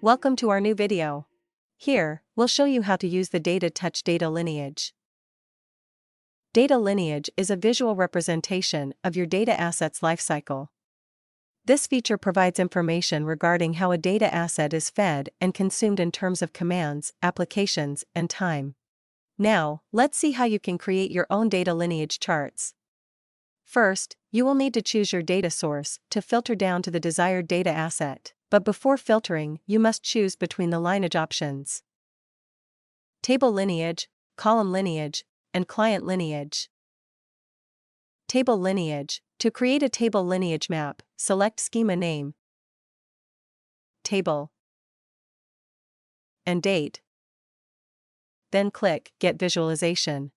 Welcome to our new video. Here, we'll show you how to use the Data Touch Data Lineage. Data lineage is a visual representation of your data asset's lifecycle. This feature provides information regarding how a data asset is fed and consumed in terms of commands, applications, and time. Now, let's see how you can create your own data lineage charts. First, you will need to choose your data source to filter down to the desired data asset, but before filtering, you must choose between the lineage options: Table Lineage, Column Lineage, and Client Lineage. Table Lineage. To create a table lineage map, select Schema Name, Table, and Date. Then click Get Visualization.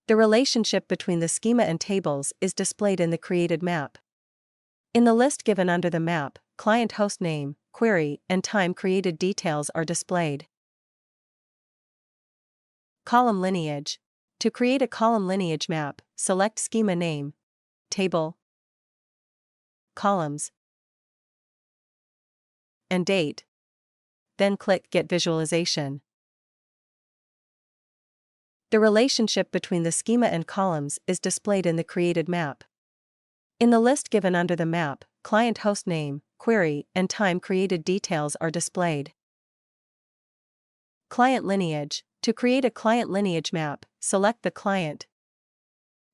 The relationship between the schema and tables is displayed in the created map. In the list given under the map, client host name, query, and time created details are displayed. Column Lineage. To create a column lineage map, select Schema Name, Table, Columns, and Date. Then click Get Visualization. The relationship between the schema and columns is displayed in the created map. In the list given under the map, client host name, query, and time created details are displayed. Client Lineage. To create a client lineage map, select the client,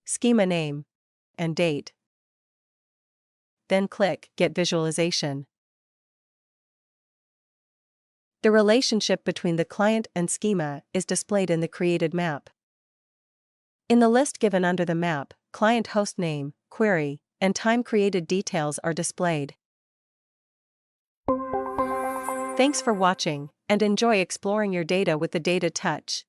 schema name, and date. Then click Get Visualization. The relationship between the client and schema is displayed in the created map. In the list given under the map, client host name, query, and time created details are displayed. Thanks for watching, and enjoy exploring your data with the Data Touch.